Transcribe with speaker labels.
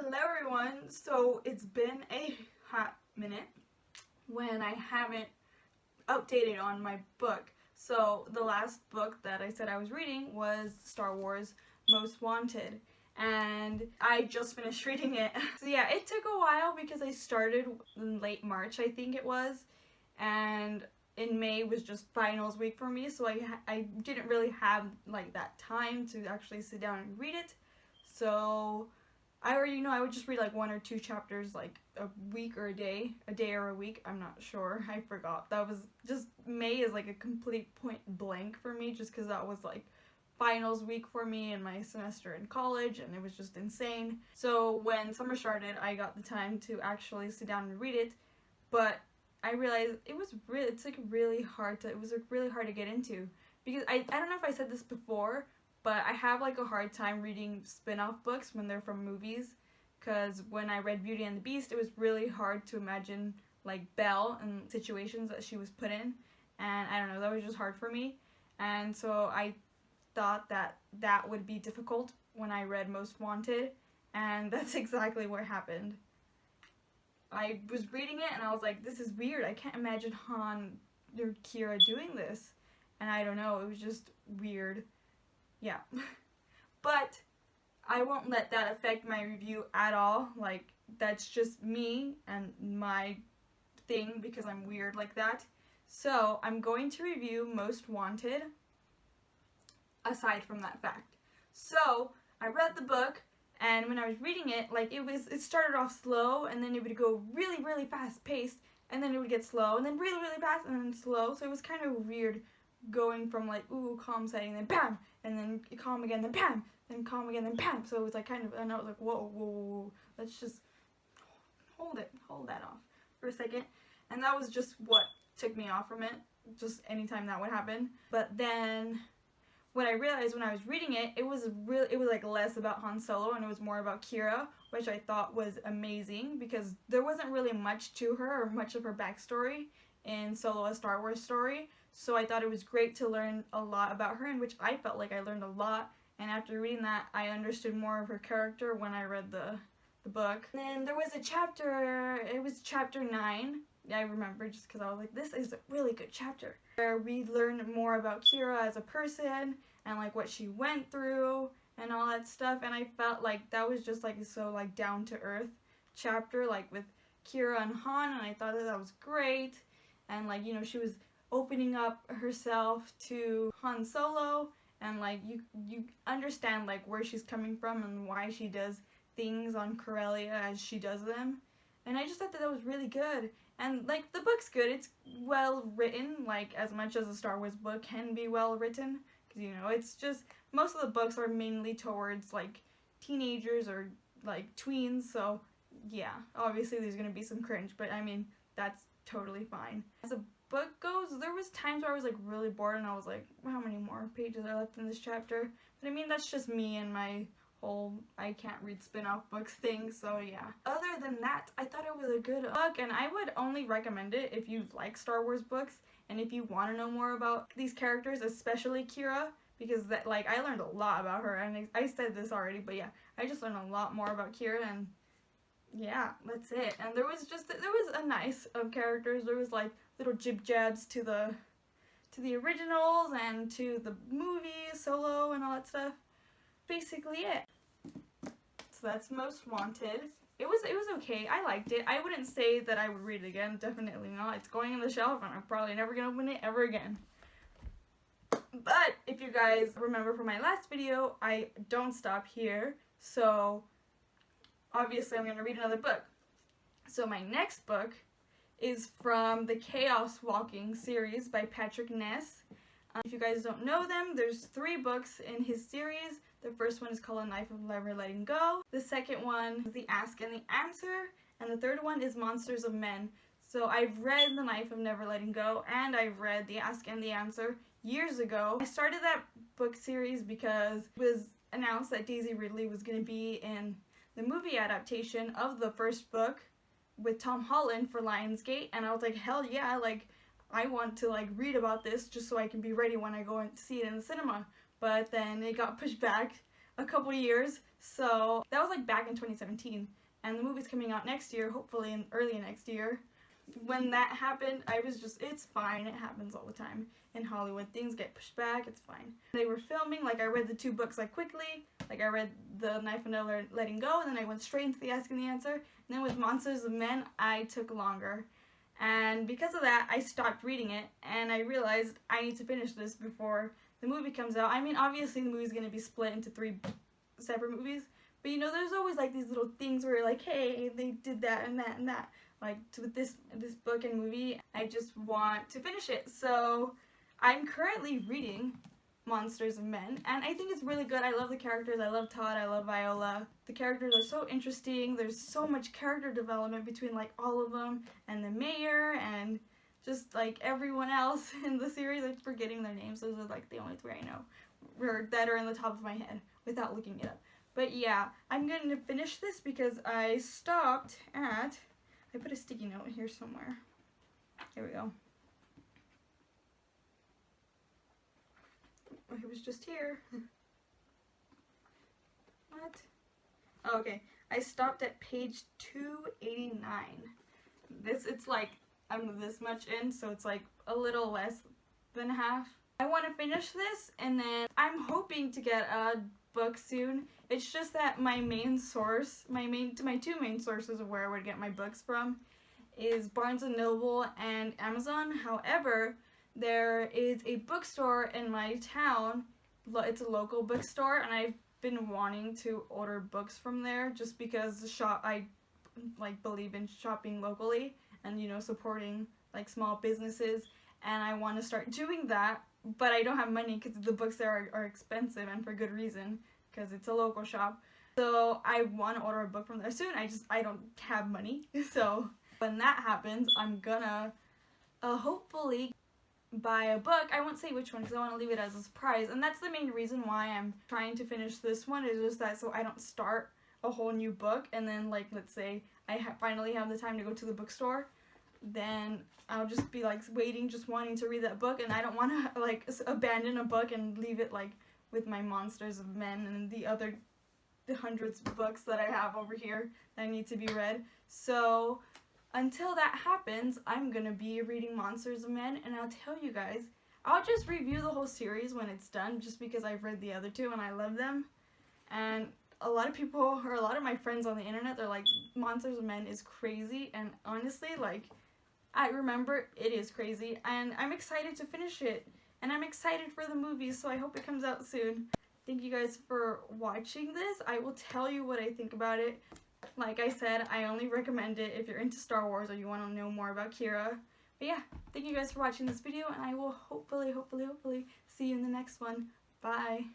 Speaker 1: Hello everyone! So it's been a hot minute when I haven't updated on my book. So the last book that I said I was reading was Star Wars Most Wanted, and I just finished reading it. So yeah, it took a while because I started in late March, I think it was, and in May was just finals week for me, so I didn't really have like that time to actually sit down and read it. So I already know I would just read like 1 or 2 chapters like a week or a day or a week, I'm not sure, I forgot. That was just, May is like a complete point blank for me just because that was like finals week for me in my semester in college, and it was just insane. So when summer started, I got the time to actually sit down and read it, but I realized it was really really hard to get into, because I don't know if I said this before, but I have like a hard time reading spin-off books when they're from movies, because when I read Beauty and the Beast, it was really hard to imagine like Belle and situations that she was put in, and I don't know, that was just hard for me. And so I thought that that would be difficult when I read Most Wanted, and that's exactly what happened. I was reading it and I was like, this is weird, I can't imagine Han or Qi'ra doing this, and I don't know, it was just weird. Yeah. But I won't let that affect my review at all. Like, that's just me and my thing because I'm weird like that. So I'm going to review Most Wanted aside from that fact. So I read the book, and when I was reading it, like it started off slow, and then it would go really fast paced, and then it would get slow, and then really fast, and then slow. So it was kind of weird going from like, ooh, calm setting, then bam, and then calm again, then bam, then calm again, then bam. So it was like kind of, and I was like, whoa, let's just hold that off for a second. And that was just what took me off from it, just anytime that would happen. But then what I realized when I was reading it, it was like less about Han Solo and it was more about Qi'ra, which I thought was amazing because there wasn't really much to her or much of her backstory in Solo: A Star Wars Story. So I thought it was great to learn a lot about her, in which I felt like I learned a lot. And after reading that, I understood more of her character when I read the book. And then there was a chapter, it was chapter 9. I remember just because I was like, this is a really good chapter, where we learn more about Qi'ra as a person and like what she went through and all that stuff. And I felt like that was just like so like down to earth chapter, like with Qi'ra and Han, and I thought that was great. And like, you know, she was opening up herself to Han Solo, and like you understand like where she's coming from and why she does things on Corellia as she does them. And I just thought that that was really good. And like the book's good, it's well written, like as much as a Star Wars book can be well written, because you know, it's just, most of the books are mainly towards like teenagers or like tweens, so yeah, obviously there's gonna be some cringe, but I mean, that's totally fine. As the book goes, there was times where I was like really bored and I was like, how many more pages are left in this chapter? But I mean, that's just me and my whole I can't read spin-off books thing, so yeah. Other than that, I thought it was a good book, and I would only recommend it if you like Star Wars books and if you want to know more about these characters, especially Qi'ra, because that, like, I learned a lot about her, and I said this already, but yeah, I just learned a lot more about Qi'ra, and yeah, that's it. And there was a nice of characters. There was like little jib jabs to the originals and to the movies, Solo and all that stuff. Basically it. So that's Most Wanted. It was okay. I liked it. I wouldn't say that I would read it again. Definitely not. It's going on the shelf and I'm probably never gonna open it ever again. But if you guys remember from my last video, I don't stop here. So obviously I'm gonna read another book. So my next book is from the Chaos Walking series by Patrick Ness. If you guys don't know them, there's 3 books in his series. The first one is called A Knife of Never Letting Go. The second one is The Ask and the Answer. And the third one is Monsters of Men. So I've read The Knife of Never Letting Go and I've read The Ask and the Answer years ago. I started that book series because it was announced that Daisy Ridley was going to be in the movie adaptation of the first book with Tom Holland for Lionsgate, and I was like, hell yeah, like I want to like read about this just so I can be ready when I go and see it in the cinema. But then it got pushed back a couple years, So that was like back in 2017, and the movie's coming out next year, hopefully in early next year. When that happened, I was just, it's fine, it happens all the time in Hollywood. Things get pushed back, it's fine. They were filming, like I read the 2 books like quickly, like I read The Knife and Never Letting Go, and then I went straight into the Ask and the Answer. And then with Monsters of Men, I took longer. And because of that, I stopped reading it, and I realized I need to finish this before the movie comes out. I mean, obviously the movie's going to be split into 3 separate movies, but you know, there's always like these little things where you're like, hey, they did that and that and that. Like with this book and movie, I just want to finish it. So I'm currently reading Monsters of Men, and I think it's really good. I love the characters. I love Todd. I love Viola. The characters are so interesting. There's so much character development between like all of them, and the mayor, and just like everyone else in the series. I'm forgetting their names. Those are like the only 3 I know that are in the top of my head without looking it up. But yeah, I'm going to finish this because I stopped at, I put a sticky note here somewhere. Here we go. It was just here. What? Oh, okay. I stopped at page 289. It's like, I'm this much in, so it's like a little less than half. I want to finish this, and then I'm hoping to get a book soon. It's just that my main source, my 2 main sources of where I would get my books from is Barnes & Noble and Amazon. However, there is a bookstore in my town. It's a local bookstore, and I've been wanting to order books from there just because I like believe in shopping locally and, you know, supporting like small businesses, and I want to start doing that, but I don't have money because the books there are expensive, and for good reason, because it's a local shop. So I want to order a book from there soon. I don't have money. So when that happens, I'm gonna hopefully buy a book. I won't say which one because I want to leave it as a surprise, and that's the main reason why I'm trying to finish this one, is just that so I don't start a whole new book, and then like let's say I finally have the time to go to the bookstore, then I'll just be like waiting, just wanting to read that book, and I don't want to like abandon a book and leave it like with my Monsters of Men and the hundreds of books that I have over here that need to be read. So until that happens, I'm gonna be reading Monsters of Men, and I'll tell you guys, I'll just review the whole series when it's done, just because I've read the other 2 and I love them. And a lot of people, or a lot of my friends on the internet, they're like, Monsters of Men is crazy, and honestly, like, I remember it is crazy, and I'm excited to finish it, and I'm excited for the movie, so I hope it comes out soon. Thank you guys for watching this. I will tell you what I think about it. Like I said, I only recommend it if you're into Star Wars or you want to know more about qi'ra. But yeah, thank you guys for watching this video, and I will hopefully see you in the next one. Bye!